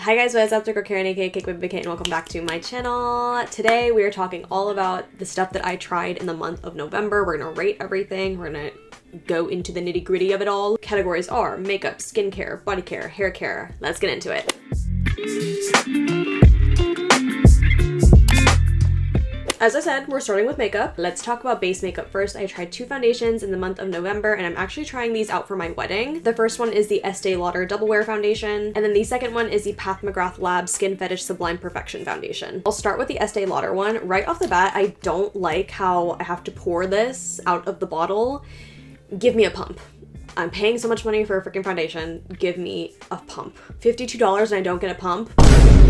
Hi guys, what is up? It's Karen aka cakedbybabyk and welcome back to my channel. Today we are talking all about the stuff that I tried in the month of November. We're gonna rate everything. We're gonna go into the nitty gritty of it all. Categories are makeup, skincare, body care, hair care. Let's get into it. As I said, we're starting with makeup. Let's talk about base makeup first. I tried two foundations in the month of November and I'm actually trying these out for my wedding. The first one is the Estee Lauder Double Wear Foundation, and then the second one is the Pat McGrath Lab Skin Fetish Sublime Perfection Foundation. I'll start with the Estee Lauder one. Right off the bat, I don't like how I have to pour this out of the bottle. Give me a pump. I'm paying so much money for a freaking foundation. Give me a pump. $52 and I don't get a pump?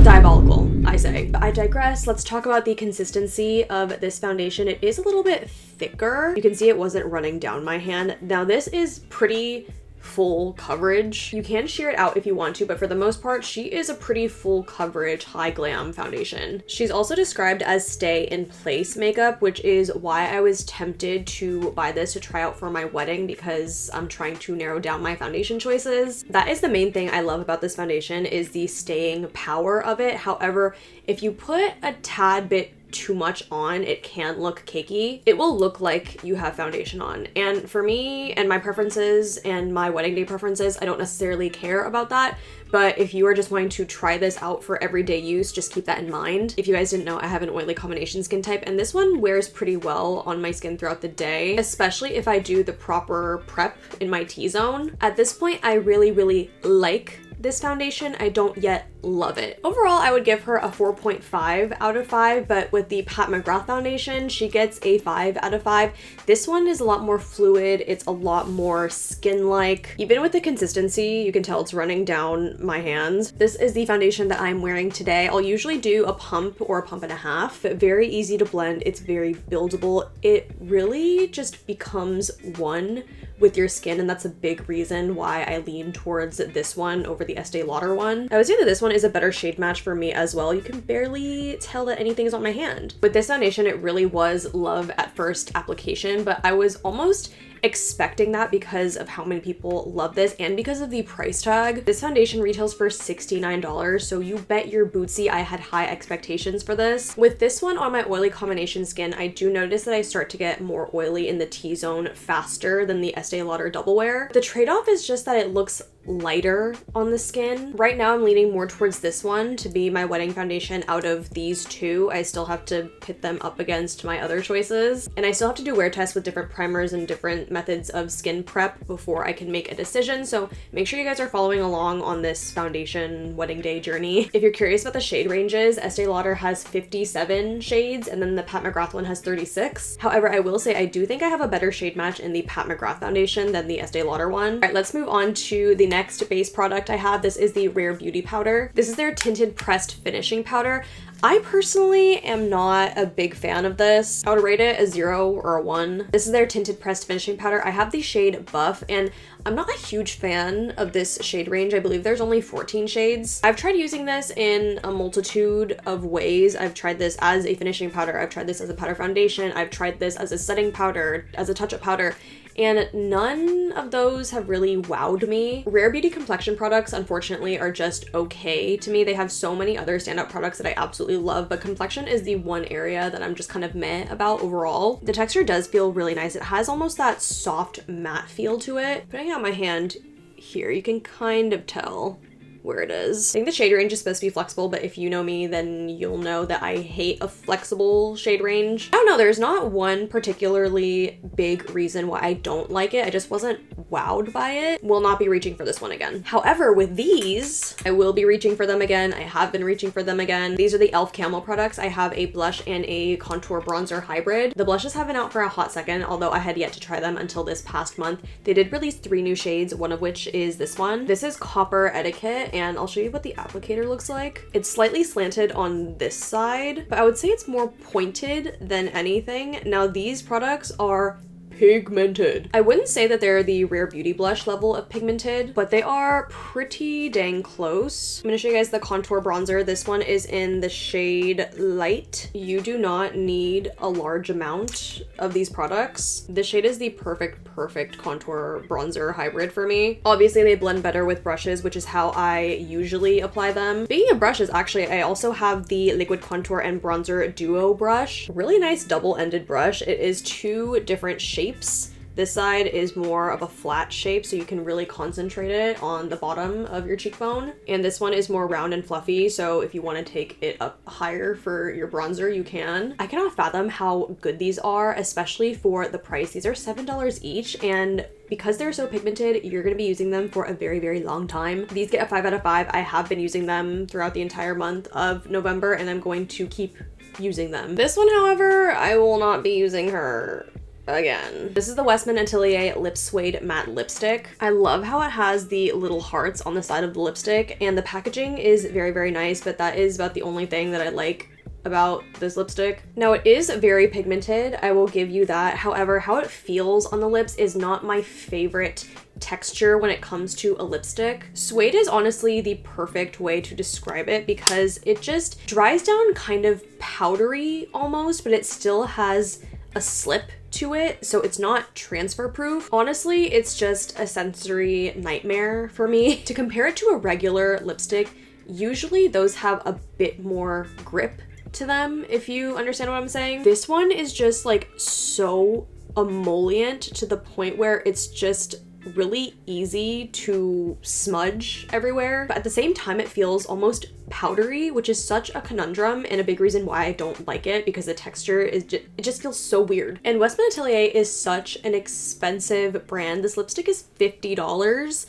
Diabolical, I say. But I digress. Let's talk about the consistency of this foundation. It is a little bit thicker. You can see it wasn't running down my hand. Now this is pretty full coverage. You can sheer it out if you want to, but for the most part, she is a pretty full coverage, high glam foundation. She's also described as stay in place makeup, which is why I was tempted to buy this to try out for my wedding because I'm trying to narrow down my foundation choices. That is the main thing I love about this foundation is the staying power of it. However, if you put a tad bit too much on, it can look cakey. It will look like you have foundation on. And for me and my preferences and my wedding day preferences, I don't necessarily care about that. But if you are just wanting to try this out for everyday use, just keep that in mind. If you guys didn't know, I have an oily combination skin type, and this one wears pretty well on my skin throughout the day, especially if I do the proper prep in my T-zone. At this point, I really like this foundation. I don't yet love it. Overall, I would give her a 4.5 out of 5, but with the Pat McGrath foundation, she gets a 5 out of 5. This one is a lot more fluid. It's a lot more skin-like. Even with the consistency, you can tell it's running down my hands. This is the foundation that I'm wearing today. I'll usually do a pump or a pump and a half. Very easy to blend. It's very buildable. It really just becomes one with your skin, and that's a big reason why I lean towards this one over the Estee Lauder one. I would say that this one is a better shade match for me as well. You can barely tell that anything's on my hand. With this foundation, it really was love at first application, but I was almost expecting that because of how many people love this and because of the price tag. This foundation retails for $69, so you bet your bootsy I had high expectations for this. With this one on my oily combination skin, I do notice that I start to get more oily in the T-zone faster than the Estee Lauder Double Wear. The trade-off is just that it looks lighter on the skin. Right now I'm leaning more towards this one to be my wedding foundation out of these two. I still have to pit them up against my other choices, and I still have to do wear tests with different primers and different methods of skin prep before I can make a decision, so make sure you guys are following along on this foundation wedding day journey. If you're curious about the shade ranges, Estee Lauder has 57 shades and then the Pat McGrath one has 36. However, I will say I do think I have a better shade match in the Pat McGrath foundation than the Estee Lauder one. All right, let's move on to the next base product I have. This is the Rare Beauty powder. This is their tinted pressed finishing powder. I personally am not a big fan of this. I would rate it a 0 or a 1. This is their tinted pressed finishing powder. I have the shade Buff, and I'm not a huge fan of this shade range. I believe there's only 14 shades. I've tried using this in a multitude of ways. I've tried this as a finishing powder. I've tried this as a powder foundation. I've tried this as a setting powder, as a touch-up powder, and none of those have really wowed me. Rare Beauty complexion products, unfortunately, are just okay to me. They have so many other standout products that I absolutely love, but complexion is the one area that I'm just kind of meh about overall. The texture does feel really nice. It has almost that soft matte feel to it. Putting out my hand here, you can kind of tell where it is. I think the shade range is supposed to be flexible, but if you know me, then you'll know that I hate a flexible shade range. I don't know, there's not one particularly big reason why I don't like it. I just wasn't wowed by it. Will not be reaching for this one again. However, with these, I will be reaching for them again. I have been reaching for them again. These are the e.l.f. Camo products. I have a blush and a contour bronzer hybrid. The blushes have been out for a hot second, although I had yet to try them until this past month. They did release 3 new shades, one of which is this one. This is Copper Etiquette, and I'll show you what the applicator looks like. It's slightly slanted on this side, but I would say it's more pointed than anything. Now these products are pigmented. I wouldn't say that they're the Rare Beauty blush level of pigmented, but they are pretty dang close. I'm gonna show you guys the contour bronzer. This one is in the shade Light. You do not need a large amount of these products. This shade is the perfect contour bronzer hybrid for me. Obviously they blend better with brushes, which is how I usually apply them. Speaking of brushes, actually, I also have the liquid contour and bronzer duo brush. Really nice double-ended brush. It is two different shapes. This side is more of a flat shape, so you can really concentrate it on the bottom of your cheekbone. And this one is more round and fluffy, so if you want to take it up higher for your bronzer, you can. I cannot fathom how good these are, especially for the price. These are $7 each, and because they're so pigmented, you're going to be using them for a very long time. These get a 5 out of 5. I have been using them throughout the entire month of November, and I'm going to keep using them. This one, however, I will not be using her again. This is the Westman Atelier Lip Suede Matte Lipstick. I love how it has the little hearts on the side of the lipstick, and the packaging is very nice, but that is about the only thing that I like about this lipstick. Now, it is very pigmented, I will give you that. However, how it feels on the lips is not my favorite texture when it comes to a lipstick. Suede is honestly the perfect way to describe it because it just dries down kind of powdery almost, but it still has a slip to it, so it's not transfer proof. Honestly, it's just a sensory nightmare for me. To compare it to a regular lipstick, usually those have a bit more grip to them, if you understand what I'm saying. This one is just like so emollient to the point where it's just really easy to smudge everywhere, but at the same time it feels almost powdery, which is such a conundrum and a big reason why I don't like it, because the texture is it just feels so weird. And Westman Atelier is such an expensive brand. This lipstick is $50.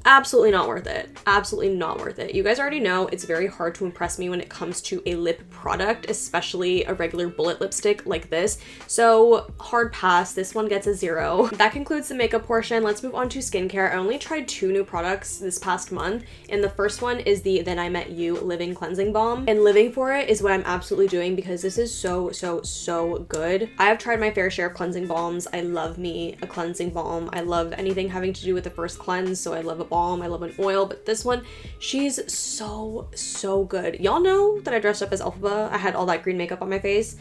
Absolutely not worth it. Absolutely not worth it. You guys already know it's very hard to impress me when it comes to a lip product, especially a regular bullet lipstick like this. So hard pass. This one gets a 0. That concludes the makeup portion. Let's move on to skincare. I only tried 2 new products this past month, and the first one is the Then I Met You Living Cleansing Balm. And living for it is what I'm absolutely doing because this is so good. I have tried my fair share of cleansing balms. I love me a cleansing balm. I love anything having to do with the first cleanse, so I love a balm, I love an oil, but this one, she's so good. Y'all know that I dressed up as Elphaba. I had all that green makeup on my face.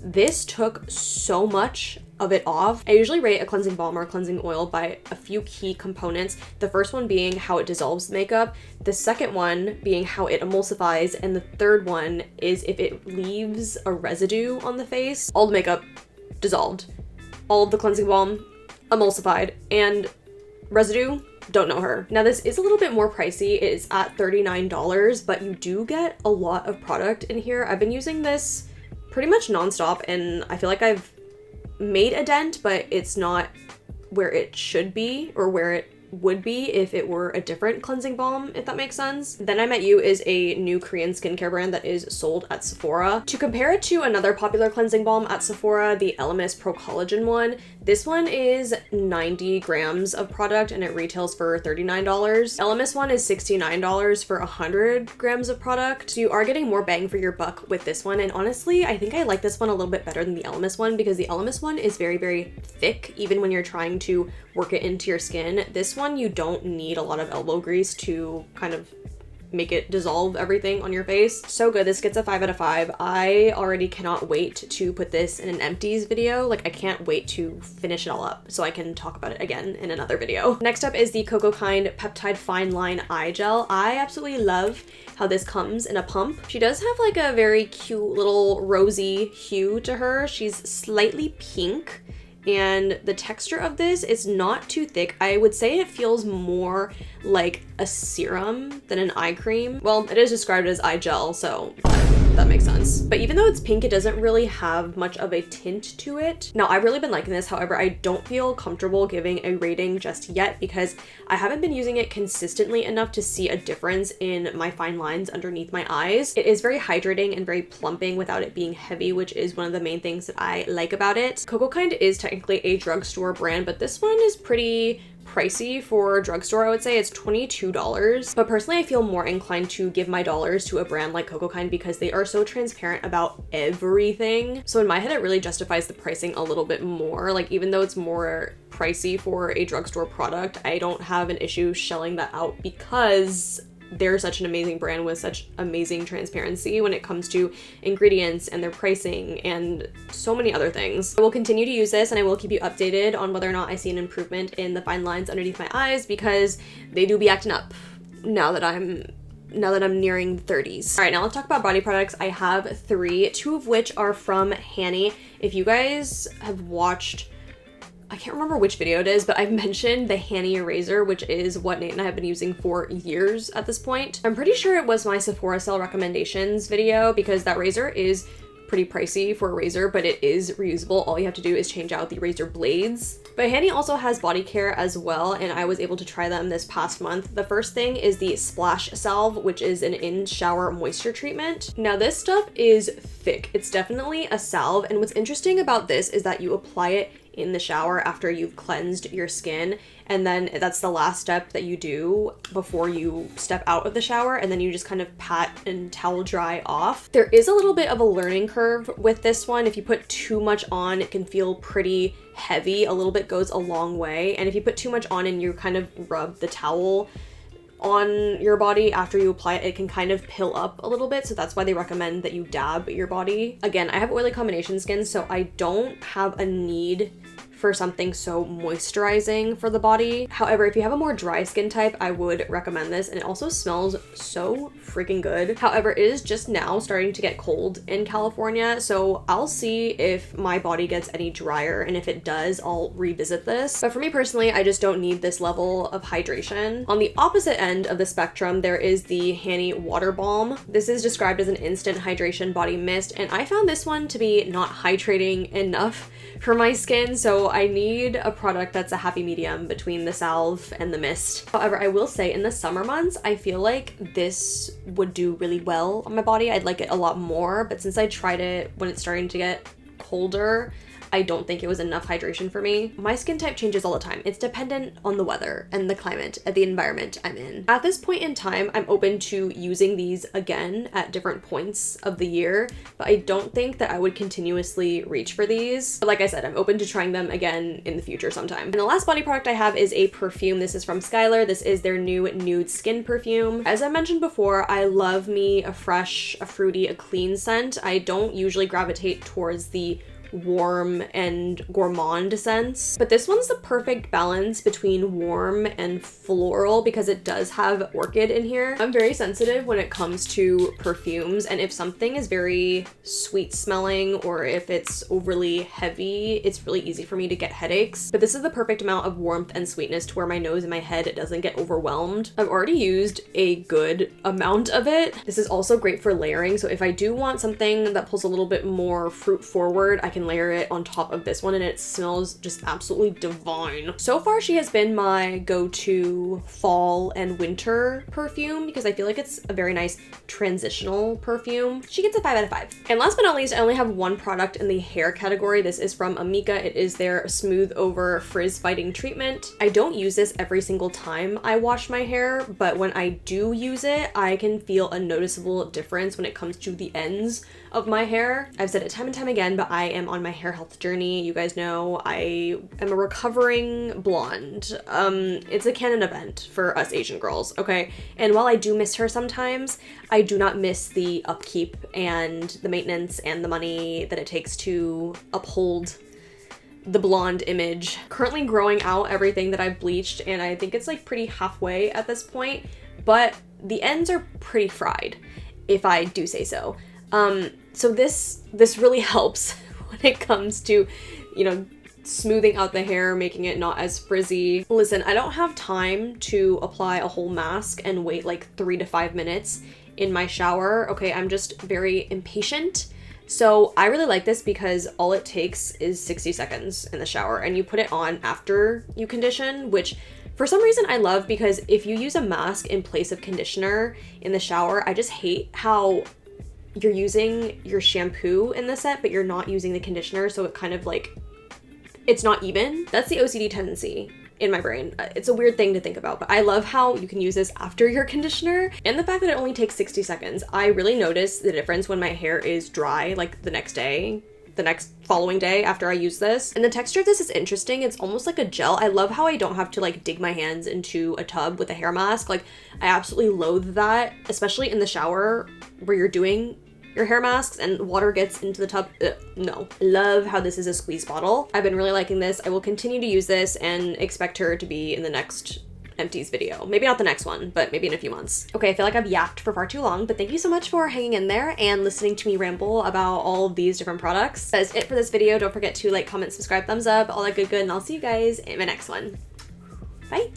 This took so much of it off. I usually rate a cleansing balm or a cleansing oil by a few key components. The first one being how it dissolves the makeup, the second one being how it emulsifies, and the third one is if it leaves a residue on the face. All the makeup dissolved. All of the cleansing balm emulsified, and residue, don't know her. Now, this is a little bit more pricey. It is at $39, but you do get a lot of product in here. I've been using this pretty much nonstop, and I feel like I've made a dent, but it's not where it should be or where it would be if it were a different cleansing balm, if that makes sense. Then I Met You is a new Korean skincare brand that is sold at Sephora. To compare it to another popular cleansing balm at Sephora, the Elemis Pro Collagen one, this one is 90 grams of product and it retails for $39. Elemis one is $69 for 100 grams of product. So you are getting more bang for your buck with this one. And honestly, I think I like this one a little bit better than the Elemis one because the Elemis one is very thick, even when you're trying to work it into your skin. This one, you don't need a lot of elbow grease to kind of make it dissolve everything on your face. So good. This gets a 5 out of 5. I already cannot wait to put this in an empties video. Like, I can't wait to finish it all up so I can talk about it again in another video. Next up is the Coco Kind Peptide Fine Line Eye Gel. I absolutely love how this comes in a pump. She does have like a very cute little rosy hue to her. She's slightly pink, and the texture of this is not too thick. I would say it feels more like a serum than an eye cream. Well, it is described as eye gel, so that makes sense. But even though it's pink, it doesn't really have much of a tint to it. Now, I've really been liking this. However, I don't feel comfortable giving a rating just yet because I haven't been using it consistently enough to see a difference in my fine lines underneath my eyes. It is very hydrating and very plumping without it being heavy, which is one of the main things that I like about it. Coco Kind is technically a drugstore brand, but this one is pretty pricey for drugstore, I would say. It's $22. But personally, I feel more inclined to give my dollars to a brand like Cocokind because they are so transparent about everything. So in my head, it really justifies the pricing a little bit more. Like, even though it's more pricey for a drugstore product, I don't have an issue shelling that out because they're such an amazing brand with such amazing transparency when it comes to ingredients and their pricing and so many other things. I will continue to use this and I will keep you updated on whether or not I see an improvement in the fine lines underneath my eyes because they do be acting up now that I'm nearing the 30s. All right, now let's talk about body products. I have 3, 2 of which are from Hanny. If you guys have watched, I can't remember which video it is, but I've mentioned the Hanny eraser, which is what Nate and I have been using for years at this point. I'm pretty sure it was my Sephora sale recommendations video because that razor is pretty pricey for a razor, but it is reusable. All you have to do is change out the razor blades. But Hanny also has body care as well, and I was able to try them this past month. The first thing is the Splash Salve, which is an in-shower moisture treatment. Now this stuff is thick. It's definitely a salve, and what's interesting about this is that you apply it in the shower after you've cleansed your skin, and then that's the last step that you do before you step out of the shower, and then you just kind of pat and towel dry off. There is a little bit of a learning curve with this one. If you put too much on, it can feel pretty heavy. A little bit goes a long way, and if you put too much on and you kind of rub the towel on your body after you apply it, it can kind of pill up a little bit, so that's why they recommend that you dab your body. Again, I have oily combination skin, so I don't have a need for something so moisturizing for the body. However, if you have a more dry skin type, I would recommend this, and it also smells so freaking good. However, it is just now starting to get cold in California, so I'll see if my body gets any drier, and if it does, I'll revisit this. But for me personally, I just don't need this level of hydration. On the opposite end of the spectrum, there is the Hanny Water Balm. This is described as an instant hydration body mist, and I found this one to be not hydrating enough for my skin, so I need a product that's a happy medium between the salve and the mist. However, I will say in the summer months, I feel like this would do really well on my body. I'd like it a lot more, but since I tried it when it's starting to get colder, I don't think it was enough hydration for me. My skin type changes all the time. It's dependent on the weather and the climate and the environment I'm in. At this point in time, I'm open to using these again at different points of the year, but I don't think that I would continuously reach for these. But like I said, I'm open to trying them again in the future sometime. And the last body product I have is a perfume. This is from Skylar. This is their new nude skin perfume. As I mentioned before, I love me a fresh, a fruity, a clean scent. I don't usually gravitate towards the warm and gourmand scents, but this one's the perfect balance between warm and floral because it does have orchid in here. I'm very sensitive when it comes to perfumes, and if something is very sweet smelling or if it's overly heavy, it's really easy for me to get headaches. But this is the perfect amount of warmth and sweetness to where my nose and my head doesn't get overwhelmed. I've already used a good amount of it. This is also great for layering, so if I do want something that pulls a little bit more fruit forward, I can layer it on top of this one, and it smells just absolutely divine. So far, she has been my go-to fall and winter perfume because I feel like it's a very nice transitional perfume. She gets a 5 out of 5. And last but not least, I only have one product in the hair category. This is from Amika. It is their Smooth Over Frizz Fighting Treatment. I don't use this every single time I wash my hair, but when I do use it, I can feel a noticeable difference when it comes to the ends of my hair. I've said it time and time again, but I am on my hair health journey. You guys know I am a recovering blonde. It's a canon event for us Asian girls, okay? And while I do miss her sometimes, I do not miss the upkeep and the maintenance and the money that it takes to uphold the blonde image. Currently growing out everything that I've bleached, and I think it's like pretty halfway at this point, but the ends are pretty fried, if I do say so. So this really helps when it comes to, you know, smoothing out the hair, making it not as frizzy. Listen, I don't have time to apply a whole mask and wait like 3 to 5 minutes in my shower. Okay, I'm just very impatient. So I really like this because all it takes is 60 seconds in the shower, and you put it on after you condition, which for some reason I love, because if you use a mask in place of conditioner in the shower, I just hate how you're using your shampoo in the set, but you're not using the conditioner, so it kind of like, it's not even. That's the OCD tendency in my brain. It's a weird thing to think about, but I love how you can use this after your conditioner and the fact that it only takes 60 seconds. I really notice the difference when my hair is dry, like the next day, the next following day after I use this. And the texture of this is interesting. It's almost like a gel. I love how I don't have to like dig my hands into a tub with a hair mask. Like I absolutely loathe that, especially in the shower where you're doing your hair masks and water gets into the tub. No. I love how this is a squeeze bottle. I've been really liking this. I will continue to use this and expect her to be in the next empties video. Maybe not the next one, but maybe in a few months. Okay, I feel like I've yapped for far too long, but thank you so much for hanging in there and listening to me ramble about all of these different products. That is it for this video. Don't forget to like, comment, subscribe, thumbs up, all that good, and I'll see you guys in my next one. Bye.